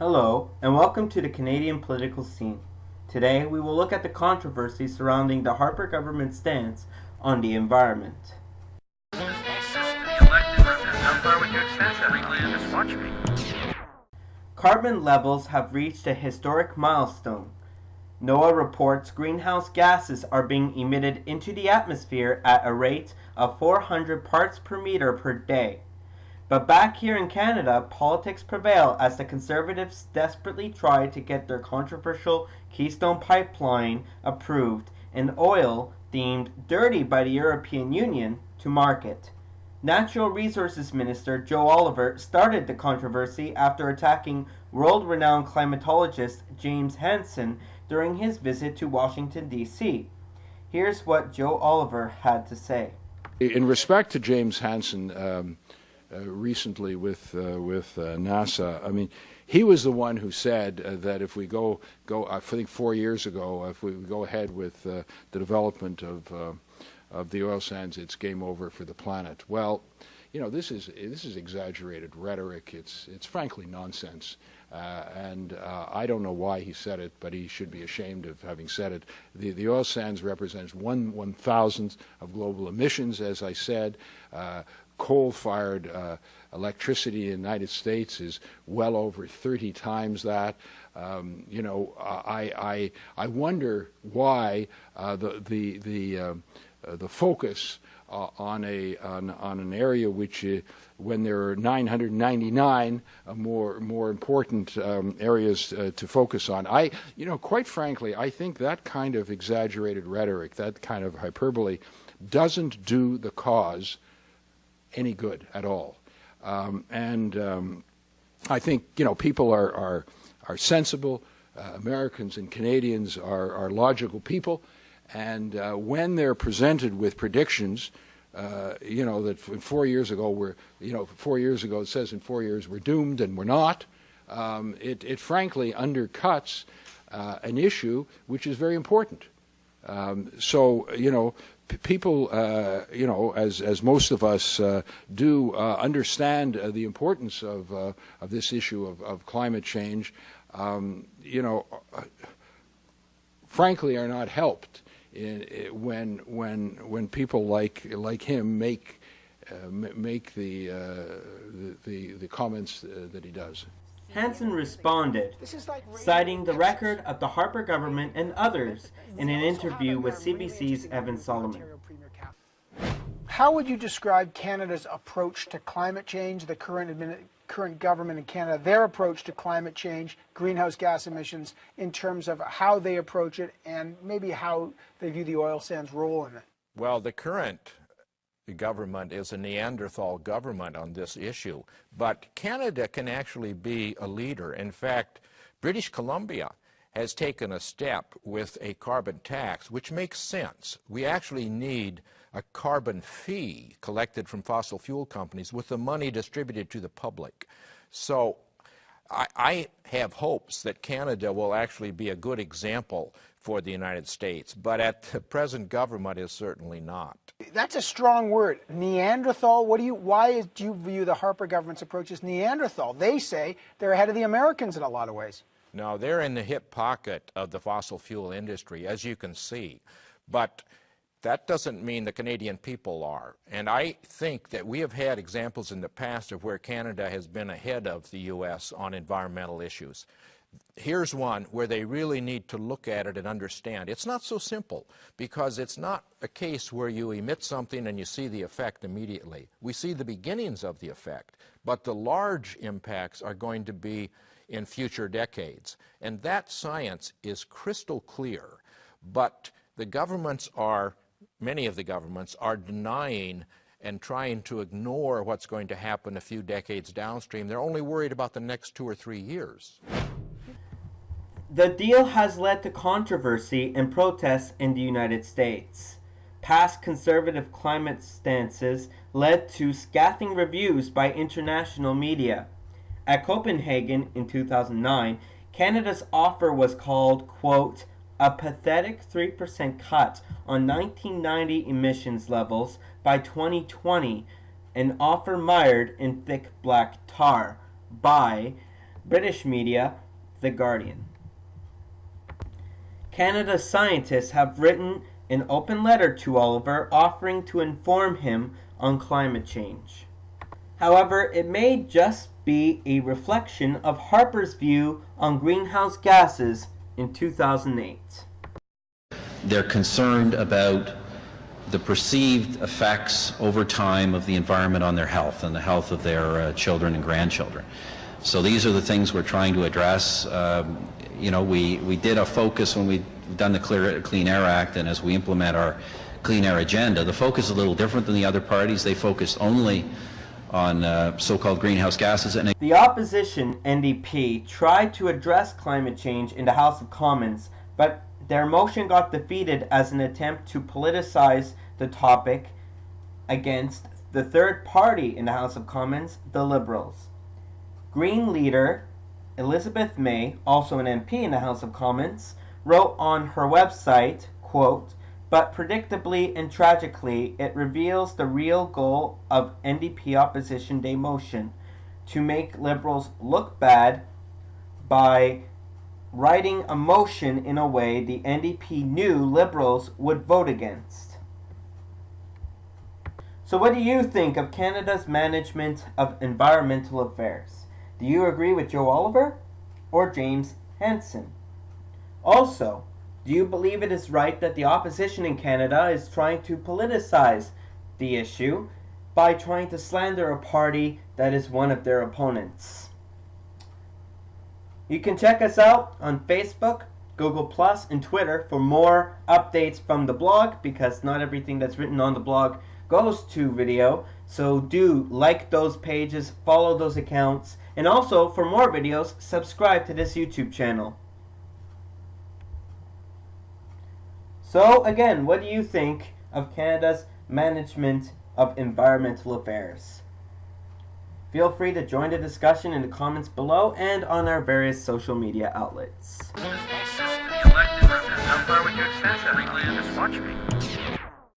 Hello, and welcome to the Canadian political scene. Today, we will look at the controversy surrounding the Harper government's stance on the environment. Carbon levels have reached a historic milestone. NOAA reports greenhouse gases are being emitted into the atmosphere at a rate of 400 parts per meter per day. But back here in Canada, politics prevail as the Conservatives desperately try to get their controversial Keystone Pipeline approved and oil, deemed dirty by the European Union, to market. Natural Resources Minister Joe Oliver started the controversy after attacking world-renowned climatologist James Hansen during his visit to Washington, D.C. Here's what Joe Oliver had to say. In respect to James Hansen, recently with NASA, I mean, he was the one who said that if we go, I think 4 years ago, if we go ahead with the development of the oil sands, it's game over for the planet. Well, you know, this is exaggerated rhetoric. It's frankly nonsense. And I don't know why he said it, but he should be ashamed of having said it. The oil sands represents 1/1000th of global emissions, as I said. Coal-fired electricity in the United States is well over 30 times that. You know, I wonder why the focus on an area which, when there are 999 more important areas to focus on. You know, quite frankly, I think that kind of exaggerated rhetoric, that kind of hyperbole, doesn't do the cause any good at all. I think, you know, people are sensible. Americans and Canadians are logical people. And when they're presented with predictions, you know, that 4 years ago 4 years ago it says in 4 years we're doomed and we're not, it frankly undercuts an issue which is very important. So, you know, people, you know, as most of us do, understand the importance of this issue of climate change, you know, frankly are not helped when people like him make the comments that he does. Hansen responded, citing the record of the Harper government and others in an interview with CBC's Evan Solomon. How would you describe Canada's approach to climate change, the current government in Canada, their approach to climate change, greenhouse gas emissions, in terms of how they approach it and maybe how they view the oil sands' role in it? Well, the current government is a Neanderthal government on this issue, but Canada can actually be a leader. In fact, British Columbia has taken a step with a carbon tax, which makes sense. We actually need a carbon fee collected from fossil fuel companies with the money distributed to the public. So I have hopes that Canada will actually be a good example for the United States, but at the present government is certainly not. That's a strong word. Neanderthal, why do you view the Harper government's approach as Neanderthal? They say they're ahead of the Americans in a lot of ways. No, they're in the hip pocket of the fossil fuel industry, as you can see. But that doesn't mean the Canadian people are. And I think that we have had examples in the past of where Canada has been ahead of the U.S. on environmental issues. Here's one where they really need to look at it and understand. It's not so simple, because it's not a case where you emit something and you see the effect immediately. We see the beginnings of the effect, but the large impacts are going to be in future decades. And that science is crystal clear, but the governments many of the governments are denying and trying to ignore what's going to happen a few decades downstream. They're only worried about the next 2 or 3 years. The deal has led to controversy and protests in the United States. Past conservative climate stances led to scathing reviews by international media. At Copenhagen in 2009, Canada's offer was called, quote, a pathetic 3% cut on 1990 emissions levels by 2020, an offer mired in thick black tar by British media, The Guardian. Canada's scientists have written an open letter to Oliver offering to inform him on climate change. However, it may just be a reflection of Harper's view on greenhouse gases in 2008. They're concerned about the perceived effects over time of the environment on their health and the health of their children and grandchildren. So these are the things we're trying to address. We did a focus when we've done the Clean Air Act, and as we implement our Clean Air agenda, the focus is a little different than the other parties. They focused only on so-called greenhouse gases. And the opposition NDP tried to address climate change in the House of Commons, but their motion got defeated as an attempt to politicize the topic against the third party in the House of Commons, the Liberals. Green leader Elizabeth May, also an MP in the House of Commons, wrote on her website, quote, "But predictably and tragically, it reveals the real goal of NDP Opposition Day motion, to make Liberals look bad by writing a motion in a way the NDP knew Liberals would vote against." So what do you think of Canada's management of environmental affairs? Do you agree with Joe Oliver or James Hansen? Also, do you believe it is right that the opposition in Canada is trying to politicize the issue by trying to slander a party that is one of their opponents? You can check us out on Facebook, Google+, and Twitter for more updates from the blog, because not everything that's written on the blog goes to video. So do like those pages, follow those accounts, and also for more videos, subscribe to this YouTube channel. So again, what do you think of Canada's management of environmental affairs? Feel free to join the discussion in the comments below and on our various social media outlets. How far would you extend that? Watch me.